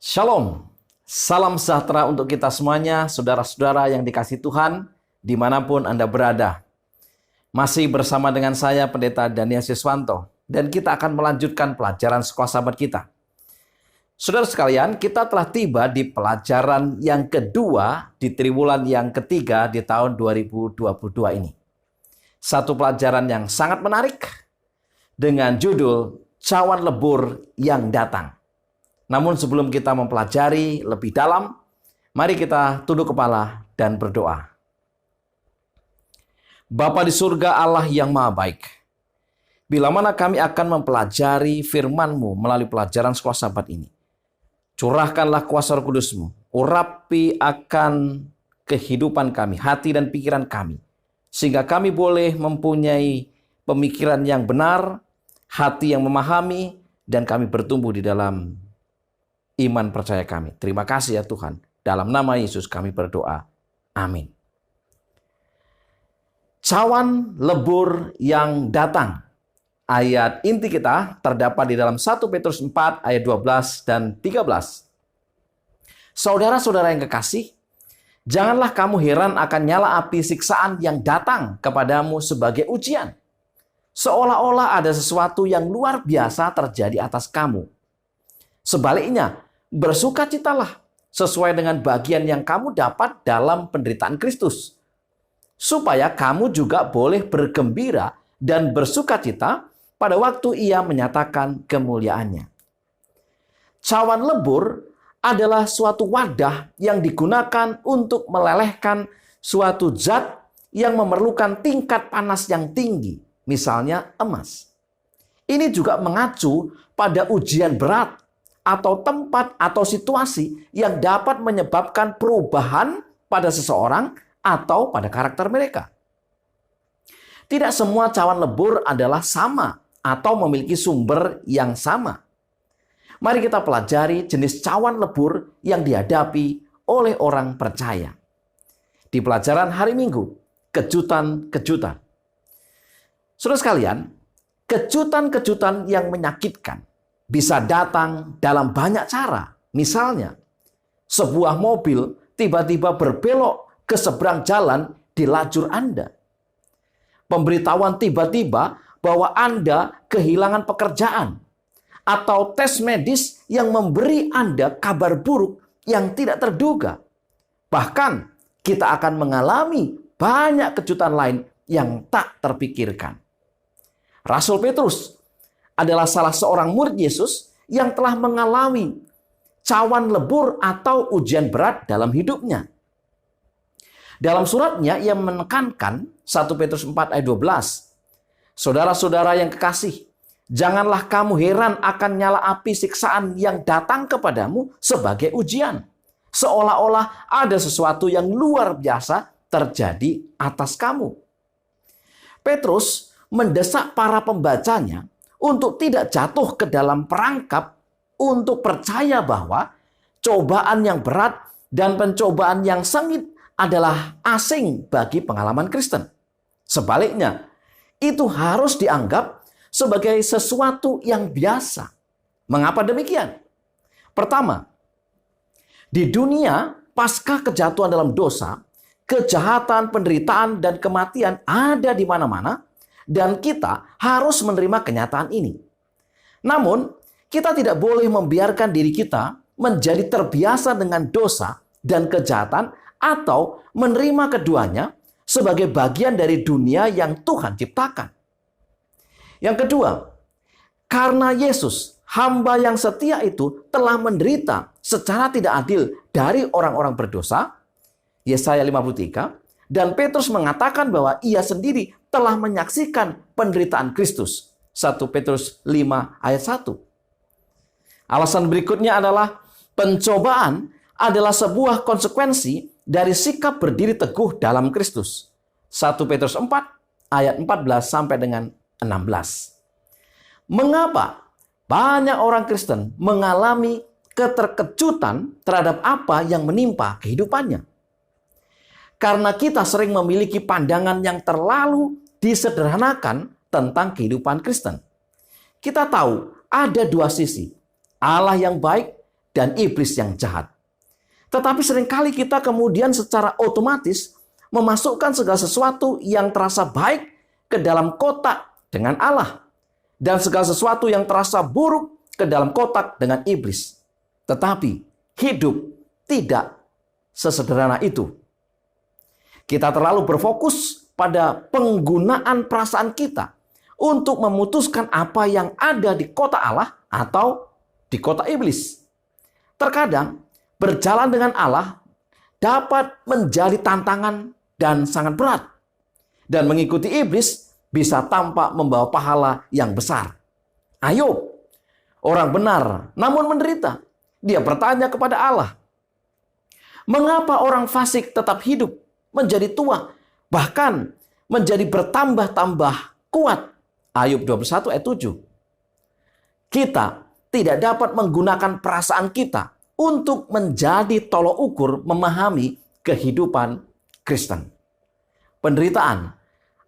Shalom, salam sejahtera untuk kita semuanya, saudara-saudara yang dikasihi Tuhan, dimanapun Anda berada. Masih bersama dengan saya, Pendeta Daniel Siswanto, dan kita akan melanjutkan pelajaran sekolah sahabat kita. Saudara sekalian, kita telah tiba di pelajaran yang kedua di triwulan yang ketiga di tahun 2022 ini. Satu pelajaran yang sangat menarik dengan judul Cawan Lebur yang Datang. Namun sebelum kita mempelajari lebih dalam, mari kita tunduk kepala dan berdoa. Bapa di surga, Allah yang maha baik, bila mana kami akan mempelajari firman-Mu melalui pelajaran sekolah sahabat ini, curahkanlah kuasa Roh Kudus-Mu, urapi akan kehidupan kami, hati dan pikiran kami, sehingga kami boleh mempunyai pemikiran yang benar, hati yang memahami, dan kami bertumbuh di dalam iman percaya kami. Terima kasih ya Tuhan. Dalam nama Yesus kami berdoa. Amin. Cawan lebur yang datang. Ayat inti kita terdapat di dalam 1 Petrus 4 ayat 12 dan 13. Saudara-saudara yang kekasih, janganlah kamu heran akan nyala api siksaan yang datang kepadamu sebagai ujian. Seolah-olah ada sesuatu yang luar biasa terjadi atas kamu. Sebaliknya, bersukacitalah sesuai dengan bagian yang kamu dapat dalam penderitaan Kristus, supaya kamu juga boleh bergembira dan bersukacita pada waktu Ia menyatakan kemuliaannya. Cawan lebur adalah suatu wadah yang digunakan untuk melelehkan suatu zat yang memerlukan tingkat panas yang tinggi, misalnya emas. Ini juga mengacu pada ujian berat atau tempat atau situasi yang dapat menyebabkan perubahan pada seseorang atau pada karakter mereka. Tidak semua cawan lebur adalah sama atau memiliki sumber yang sama. Mari kita pelajari jenis cawan lebur yang dihadapi oleh orang percaya. Di pelajaran hari Minggu, kejutan-kejutan. Saudara sekalian, kejutan-kejutan yang menyakitkan bisa datang dalam banyak cara. Misalnya, sebuah mobil tiba-tiba berbelok ke seberang jalan di lajur Anda. Pemberitahuan tiba-tiba bahwa Anda kehilangan pekerjaan. Atau tes medis yang memberi Anda kabar buruk yang tidak terduga. Bahkan, kita akan mengalami banyak kejutan lain yang tak terpikirkan. Rasul Petrus adalah salah seorang murid Yesus yang telah mengalami cawan lebur atau ujian berat dalam hidupnya. Dalam suratnya ia menekankan 1 Petrus 4 ayat 12. Saudara-saudara yang kekasih, janganlah kamu heran akan nyala api siksaan yang datang kepadamu sebagai ujian. Seolah-olah ada sesuatu yang luar biasa terjadi atas kamu. Petrus mendesak para pembacanya untuk tidak jatuh ke dalam perangkap untuk percaya bahwa cobaan yang berat dan pencobaan yang sengit adalah asing bagi pengalaman Kristen. Sebaliknya, itu harus dianggap sebagai sesuatu yang biasa. Mengapa demikian? Pertama, di dunia pasca kejatuhan dalam dosa, kejahatan, penderitaan, dan kematian ada di mana-mana. Dan kita harus menerima kenyataan ini. Namun, kita tidak boleh membiarkan diri kita menjadi terbiasa dengan dosa dan kejahatan atau menerima keduanya sebagai bagian dari dunia yang Tuhan ciptakan. Yang kedua, karena Yesus, hamba yang setia itu telah menderita secara tidak adil dari orang-orang berdosa, Yesaya 53, dan Petrus mengatakan bahwa ia sendiri telah menyaksikan penderitaan Kristus. 1 Petrus 5 ayat 1. Alasan berikutnya adalah pencobaan adalah sebuah konsekuensi dari sikap berdiri teguh dalam Kristus. 1 Petrus 4 ayat 14 sampai dengan 16. Mengapa banyak orang Kristen mengalami keterkejutan terhadap apa yang menimpa kehidupannya? Karena kita sering memiliki pandangan yang terlalu disederhanakan tentang kehidupan Kristen. Kita tahu ada dua sisi, Allah yang baik dan iblis yang jahat. Tetapi seringkali kita kemudian secara otomatis memasukkan segala sesuatu yang terasa baik ke dalam kotak dengan Allah. Dan segala sesuatu yang terasa buruk ke dalam kotak dengan iblis. Tetapi hidup tidak sesederhana itu. Kita terlalu berfokus pada penggunaan perasaan kita untuk memutuskan apa yang ada di kotak Allah atau di kotak iblis. Terkadang berjalan dengan Allah dapat menjadi tantangan dan sangat berat. Dan mengikuti iblis bisa tampak membawa pahala yang besar. Ayub, orang benar namun menderita. Dia bertanya kepada Allah, mengapa orang fasik tetap hidup, menjadi tua, bahkan menjadi bertambah-tambah kuat? Ayub 21 ayat 7. Kita tidak dapat menggunakan perasaan kita untuk menjadi tolok ukur memahami kehidupan Kristen. Penderitaan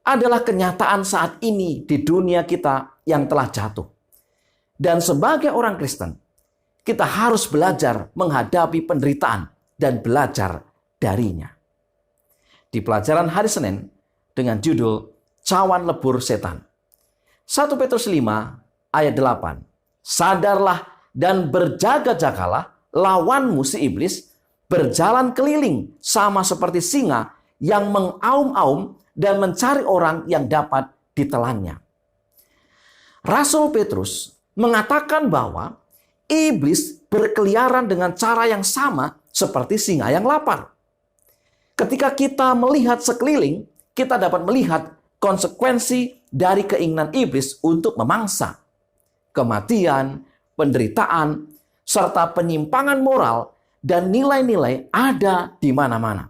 adalah kenyataan saat ini di dunia kita yang telah jatuh. Dan sebagai orang Kristen, kita harus belajar menghadapi penderitaan dan belajar darinya. Di pelajaran hari Senin dengan judul Cawan Lebur Setan. 1 Petrus 5 ayat 8. Sadarlah dan berjaga-jagalah, lawanmu si iblis berjalan keliling sama seperti singa yang mengaum-aum dan mencari orang yang dapat ditelannya. Rasul Petrus mengatakan bahwa iblis berkeliaran dengan cara yang sama seperti singa yang lapar. Ketika kita melihat sekeliling, kita dapat melihat konsekuensi dari keinginan iblis untuk memangsa. Kematian, penderitaan, serta penyimpangan moral dan nilai-nilai ada di mana-mana.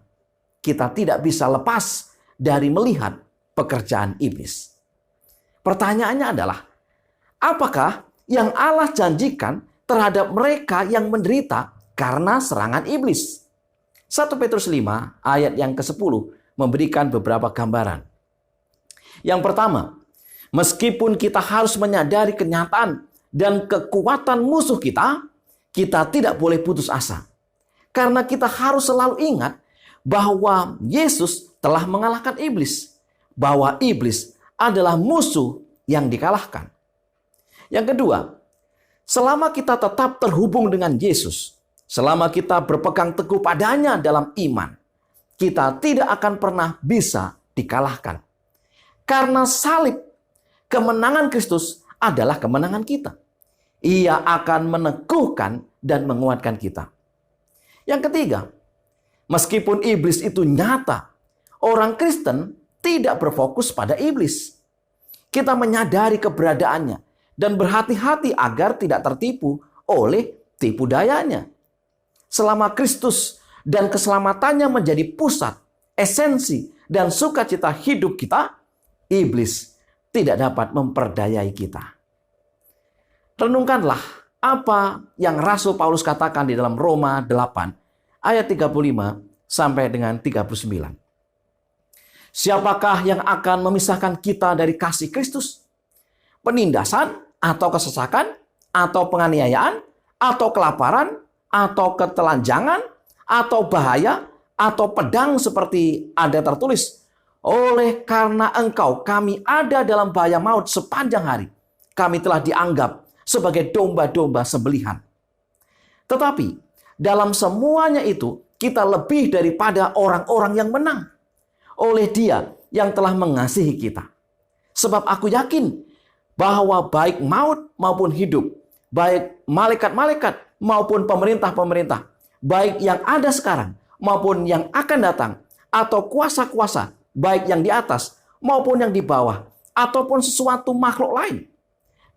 Kita tidak bisa lepas dari melihat pekerjaan iblis. Pertanyaannya adalah, apakah yang Allah janjikan terhadap mereka yang menderita karena serangan iblis? 1 Petrus 5 ayat yang ke-10 memberikan beberapa gambaran. Yang pertama, meskipun kita harus menyadari kenyataan dan kekuatan musuh kita, kita tidak boleh putus asa. Karena kita harus selalu ingat bahwa Yesus telah mengalahkan iblis. Bahwa iblis adalah musuh yang dikalahkan. Yang kedua, selama kita tetap terhubung dengan Yesus, selama kita berpegang teguh padanya dalam iman, kita tidak akan pernah bisa dikalahkan. Karena salib, kemenangan Kristus adalah kemenangan kita. Ia akan meneguhkan dan menguatkan kita. Yang ketiga, meskipun iblis itu nyata, orang Kristen tidak berfokus pada iblis. Kita menyadari keberadaannya dan berhati-hati agar tidak tertipu oleh tipu dayanya. Selama Kristus dan keselamatannya menjadi pusat, esensi, dan sukacita hidup kita, iblis tidak dapat memperdayai kita. Renungkanlah apa yang Rasul Paulus katakan di dalam Roma 8 ayat 35 sampai dengan 39. Siapakah yang akan memisahkan kita dari kasih Kristus? Penindasan atau kesesakan atau penganiayaan atau kelaparan atau ketelanjangan atau bahaya atau pedang seperti ada tertulis, oleh karena engkau kami ada dalam bahaya maut sepanjang hari. Kami telah dianggap sebagai domba-domba sembelihan. Tetapi dalam semuanya itu kita lebih daripada orang-orang yang menang oleh Dia yang telah mengasihi kita. Sebab aku yakin bahwa baik maut maupun hidup, baik malaikat-malaikat maupun pemerintah-pemerintah, baik yang ada sekarang maupun yang akan datang, atau kuasa-kuasa, baik yang di atas maupun yang di bawah, ataupun sesuatu makhluk lain,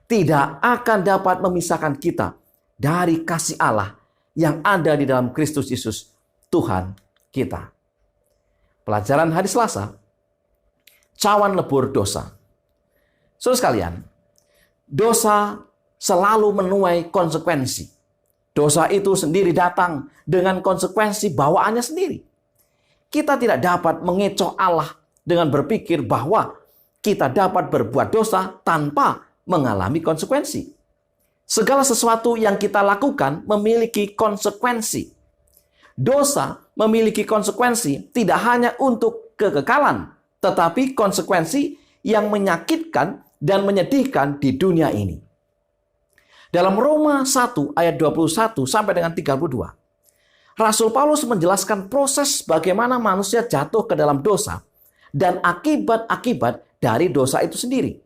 tidak akan dapat memisahkan kita dari kasih Allah yang ada di dalam Kristus Yesus, Tuhan kita. Pelajaran hari Selasa, cawan lebur dosa. Saudara sekalian, dosa selalu menuai konsekuensi. Dosa itu sendiri datang dengan konsekuensi bawaannya sendiri. Kita tidak dapat mengecoh Allah dengan berpikir bahwa kita dapat berbuat dosa tanpa mengalami konsekuensi. Segala sesuatu yang kita lakukan memiliki konsekuensi. Dosa memiliki konsekuensi tidak hanya untuk kekekalan, tetapi konsekuensi yang menyakitkan dan menyedihkan di dunia ini. Dalam Roma 1 ayat 21 sampai dengan 32, Rasul Paulus menjelaskan proses bagaimana manusia jatuh ke dalam dosa dan akibat-akibat dari dosa itu sendiri.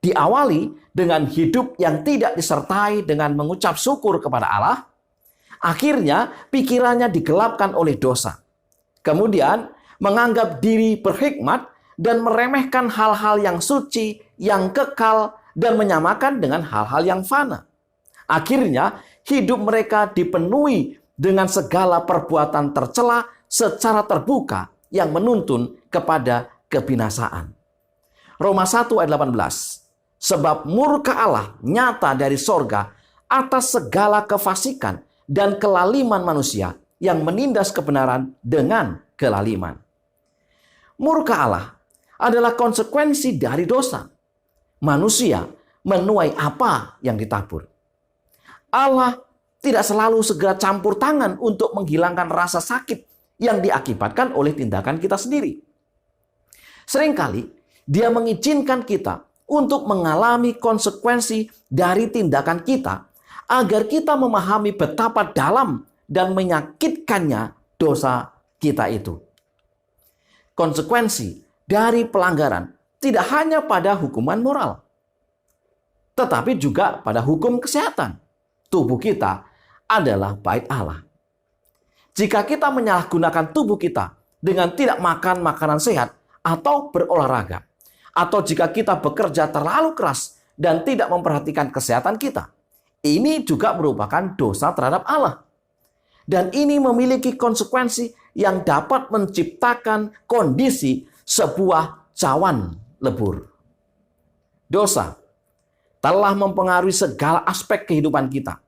Diawali dengan hidup yang tidak disertai dengan mengucap syukur kepada Allah. Akhirnya pikirannya digelapkan oleh dosa. Kemudian menganggap diri berhikmat dan meremehkan hal-hal yang suci, yang kekal, dan menyamakan dengan hal-hal yang fana. Akhirnya hidup mereka dipenuhi dengan segala perbuatan tercela secara terbuka yang menuntun kepada kebinasaan. Roma 1 ayat 18. Sebab murka Allah nyata dari sorga atas segala kefasikan dan kelaliman manusia yang menindas kebenaran dengan kelaliman. Murka Allah adalah konsekuensi dari dosa. Manusia menuai apa yang ditabur. Allah tidak selalu segera campur tangan untuk menghilangkan rasa sakit yang diakibatkan oleh tindakan kita sendiri. Seringkali Dia mengizinkan kita untuk mengalami konsekuensi dari tindakan kita agar kita memahami betapa dalam dan menyakitkannya dosa kita itu. Konsekuensi dari pelanggaran tidak hanya pada hukuman moral, tetapi juga pada hukum kesehatan. Tubuh kita adalah bait Allah. Jika kita menyalahgunakan tubuh kita dengan tidak makan makanan sehat atau berolahraga, atau jika kita bekerja terlalu keras dan tidak memperhatikan kesehatan kita, ini juga merupakan dosa terhadap Allah. Dan ini memiliki konsekuensi yang dapat menciptakan kondisi sebuah cawan lebur. Dosa telah mempengaruhi segala aspek kehidupan kita.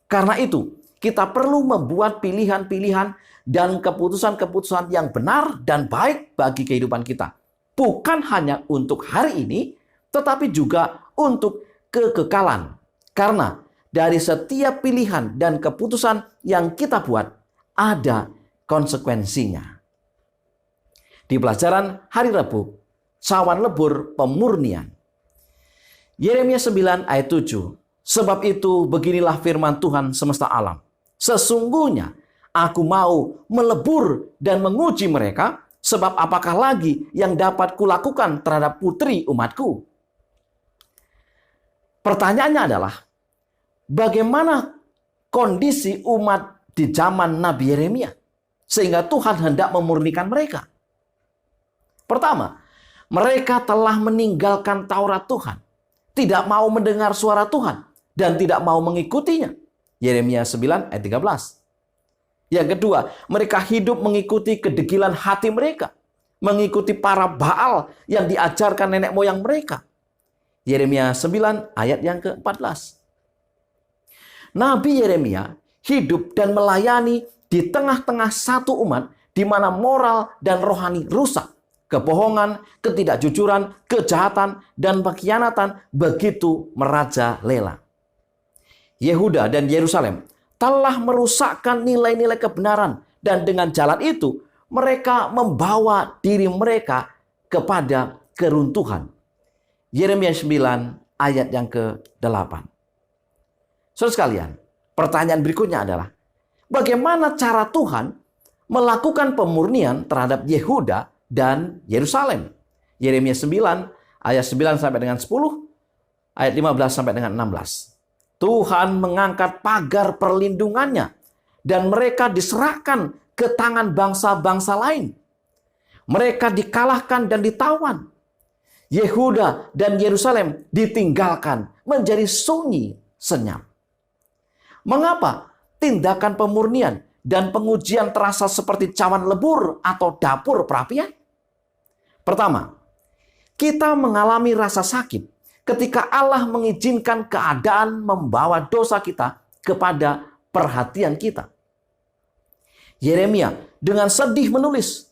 Karena itu, kita perlu membuat pilihan-pilihan dan keputusan-keputusan yang benar dan baik bagi kehidupan kita. Bukan hanya untuk hari ini, tetapi juga untuk kekekalan. Karena dari setiap pilihan dan keputusan yang kita buat, ada konsekuensinya. Di pelajaran hari Rabu, cawan lebur pemurnian. Yeremia 9 ayat 7. Sebab itu beginilah firman Tuhan semesta alam. Sesungguhnya aku mau melebur dan menguji mereka, sebab apakah lagi yang dapat kulakukan terhadap putri umatku? Pertanyaannya adalah, bagaimana kondisi umat di zaman Nabi Yeremia sehingga Tuhan hendak memurnikan mereka? Pertama, mereka telah meninggalkan Taurat Tuhan, tidak mau mendengar suara Tuhan, dan tidak mau mengikutinya. Yeremia 9 ayat 13. Yang kedua, mereka hidup mengikuti kedegilan hati mereka, mengikuti para Baal yang diajarkan nenek moyang mereka. Yeremia 9 ayat yang ke-14. Nabi Yeremia hidup dan melayani di tengah-tengah satu umat di mana moral dan rohani rusak. Kebohongan, ketidakjujuran, kejahatan, dan pengkhianatan begitu merajalela. Yehuda dan Yerusalem telah merusakkan nilai-nilai kebenaran, dan dengan jalan itu mereka membawa diri mereka kepada keruntuhan. Yeremia 9 ayat yang ke-8. Saudara sekalian, pertanyaan berikutnya adalah, bagaimana cara Tuhan melakukan pemurnian terhadap Yehuda dan Yerusalem? Yeremia 9 ayat 9 sampai dengan 10, ayat 15 sampai dengan 16. Tuhan mengangkat pagar perlindungannya dan mereka diserahkan ke tangan bangsa-bangsa lain. Mereka dikalahkan dan ditawan. Yehuda dan Yerusalem ditinggalkan menjadi sunyi senyap. Mengapa tindakan pemurnian dan pengujian terasa seperti cawan lebur atau dapur perapian? Pertama, kita mengalami rasa sakit ketika Allah mengizinkan keadaan membawa dosa kita kepada perhatian kita. Yeremia dengan sedih menulis,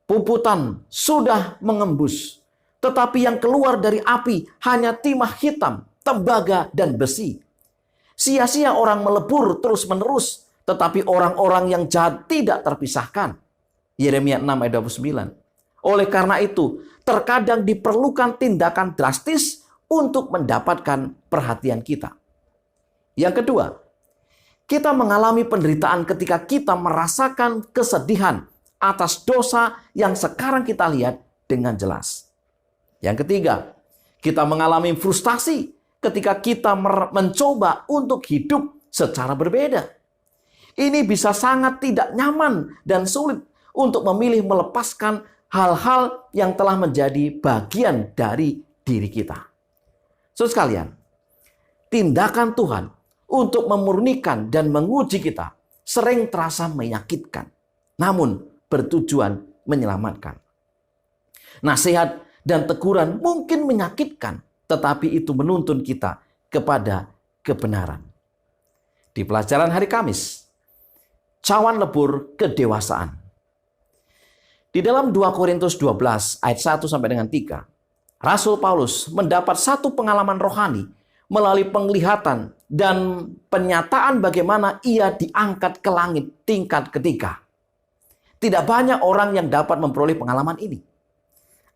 puputan sudah mengembus, tetapi yang keluar dari api hanya timah hitam, tembaga, dan besi. Sia-sia orang melebur terus-menerus, tetapi orang-orang yang jahat tidak terpisahkan. Yeremia 6 ayat 29. Oleh karena itu, terkadang diperlukan tindakan drastis untuk mendapatkan perhatian kita. Yang kedua, kita mengalami penderitaan ketika kita merasakan kesedihan atas dosa yang sekarang kita lihat dengan jelas. Yang ketiga, kita mengalami frustasi ketika kita mencoba untuk hidup secara berbeda. Ini bisa sangat tidak nyaman dan sulit untuk memilih melepaskan hal-hal yang telah menjadi bagian dari diri kita. Saudara sekalian, tindakan Tuhan untuk memurnikan dan menguji kita sering terasa menyakitkan, namun bertujuan menyelamatkan. Nasihat dan teguran mungkin menyakitkan, tetapi itu menuntun kita kepada kebenaran. Di pelajaran hari Kamis, cawan lebur kedewasaan. Di dalam 2 Korintus 12 ayat 1 sampai dengan 3, Rasul Paulus mendapat satu pengalaman rohani melalui penglihatan dan penyataan bagaimana ia diangkat ke langit tingkat ketiga. Tidak banyak orang yang dapat memperoleh pengalaman ini.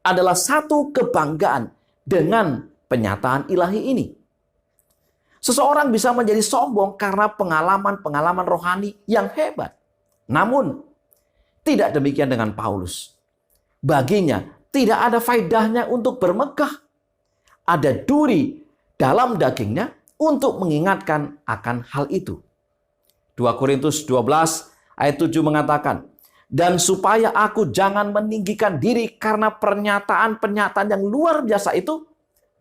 Adalah satu kebanggaan dengan penyataan ilahi ini. Seseorang bisa menjadi sombong karena pengalaman-pengalaman rohani yang hebat. Namun, tidak demikian dengan Paulus. Baginya, tidak ada faedahnya untuk bermegah. Ada duri dalam dagingnya untuk mengingatkan akan hal itu. 2 Korintus 12 ayat 7 mengatakan, dan supaya aku jangan meninggikan diri karena pernyataan-pernyataan yang luar biasa itu,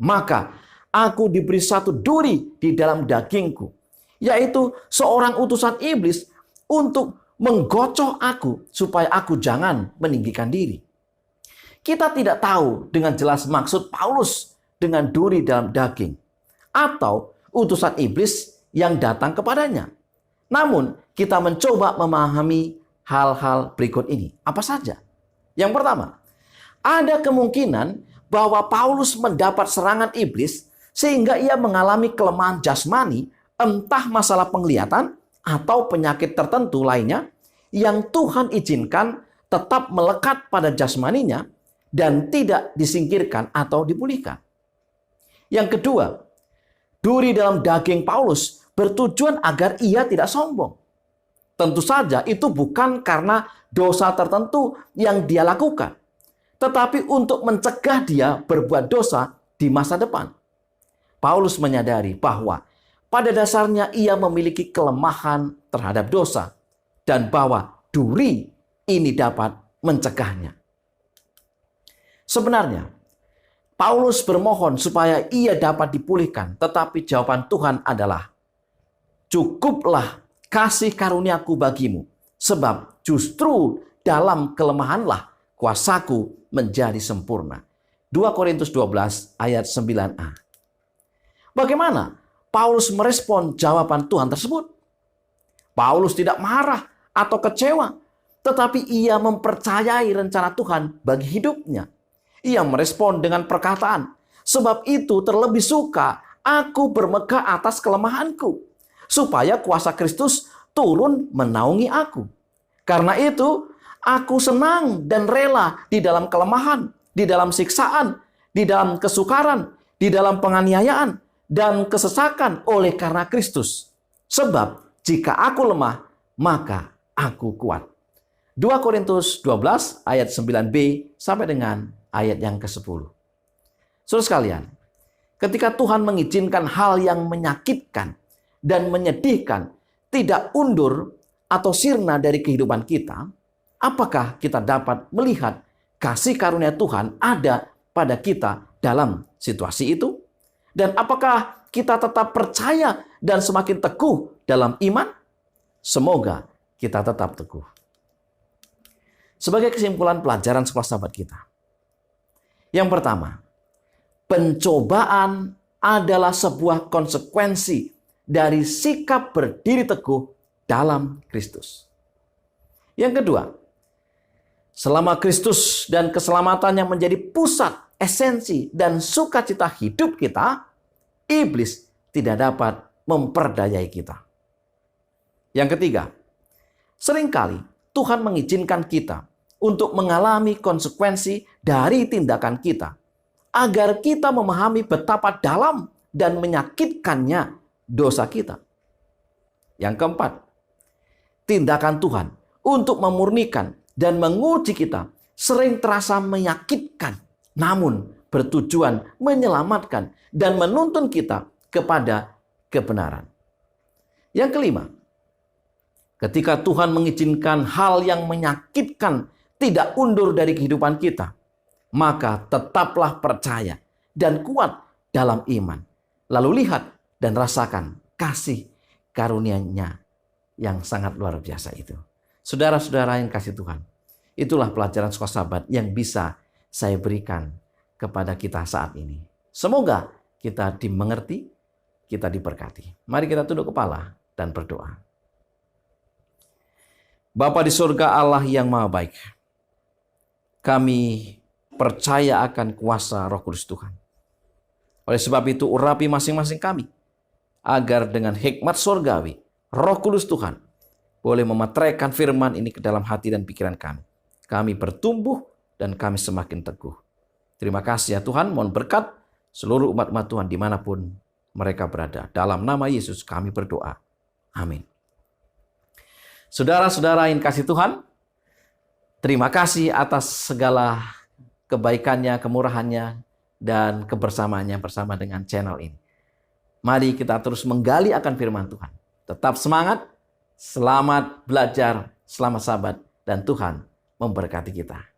maka aku diberi satu duri di dalam dagingku, yaitu seorang utusan iblis untuk menggocoh aku supaya aku jangan meninggikan diri. Kita tidak tahu dengan jelas maksud Paulus dengan duri dalam daging atau utusan iblis yang datang kepadanya. Namun, kita mencoba memahami hal-hal berikut ini. Apa saja? Yang pertama, ada kemungkinan bahwa Paulus mendapat serangan iblis sehingga ia mengalami kelemahan jasmani, entah masalah penglihatan atau penyakit tertentu lainnya yang Tuhan izinkan tetap melekat pada jasmaninya dan tidak disingkirkan atau dipulihkan. Yang kedua, duri dalam daging Paulus bertujuan agar ia tidak sombong. Tentu saja itu bukan karena dosa tertentu yang dia lakukan, tetapi untuk mencegah dia berbuat dosa di masa depan. Paulus menyadari bahwa pada dasarnya ia memiliki kelemahan terhadap dosa dan bahwa duri ini dapat mencegahnya. Sebenarnya, Paulus bermohon supaya ia dapat dipulihkan, tetapi jawaban Tuhan adalah, cukuplah kasih karuniaku bagimu, sebab justru dalam kelemahanlah kuasaku menjadi sempurna. 2 Korintus 12 ayat 9a. Bagaimana Paulus merespon jawaban Tuhan tersebut? Paulus tidak marah atau kecewa, tetapi ia mempercayai rencana Tuhan bagi hidupnya. Ia merespon dengan perkataan, sebab itu terlebih suka aku bermegah atas kelemahanku, supaya kuasa Kristus turun menaungi aku. Karena itu, aku senang dan rela di dalam kelemahan, di dalam siksaan, di dalam kesukaran, di dalam penganiayaan, dan kesesakan oleh karena Kristus. Sebab jika aku lemah, maka aku kuat. 2 Korintus 12 ayat 9b sampai dengan ayat yang ke-10. Saudara sekalian, ketika Tuhan mengizinkan hal yang menyakitkan dan menyedihkan tidak undur atau sirna dari kehidupan kita, apakah kita dapat melihat kasih karunia Tuhan ada pada kita dalam situasi itu? Dan apakah kita tetap percaya dan semakin teguh dalam iman? Semoga kita tetap teguh. Sebagai kesimpulan pelajaran sekolah sahabat kita. Yang pertama, pencobaan adalah sebuah konsekuensi dari sikap berdiri teguh dalam Kristus. Yang kedua, selama Kristus dan keselamatan yang menjadi pusat, esensi, dan sukacita hidup kita, iblis tidak dapat memperdayai kita. Yang ketiga, seringkali Tuhan mengizinkan kita untuk mengalami konsekuensi dari tindakan kita, agar kita memahami betapa dalam dan menyakitkannya dosa kita. Yang keempat, tindakan Tuhan untuk memurnikan dan menguji kita sering terasa menyakitkan, namun bertujuan menyelamatkan dan menuntun kita kepada kebenaran. Yang kelima, ketika Tuhan mengizinkan hal yang menyakitkan tidak undur dari kehidupan kita, maka tetaplah percaya dan kuat dalam iman. Lalu lihat dan rasakan kasih karunia-Nya yang sangat luar biasa itu. Saudara-saudara yang kasih Tuhan, itulah pelajaran Sekolah Sabat yang bisa saya berikan kepada kita saat ini. Semoga kita dimengerti, kita diberkati. Mari kita tunduk kepala dan berdoa. Bapa di surga, Allah yang Maha Baik, kami percaya akan kuasa Roh Kudus Tuhan. Oleh sebab itu, urapi masing-masing kami, agar dengan hikmat surgawi, Roh Kudus Tuhan boleh memetraikan firman ini ke dalam hati dan pikiran kami. Kami bertumbuh dan kami semakin teguh. Terima kasih ya Tuhan, mohon berkat seluruh umat-umat Tuhan dimanapun mereka berada. Dalam nama Yesus kami berdoa. Amin. Saudara-saudara yang kasih Tuhan, terima kasih atas segala kebaikannya, kemurahannya, dan kebersamaannya bersama dengan channel ini. Mari kita terus menggali akan firman Tuhan. Tetap semangat, selamat belajar, selamat sabat, dan Tuhan memberkati kita.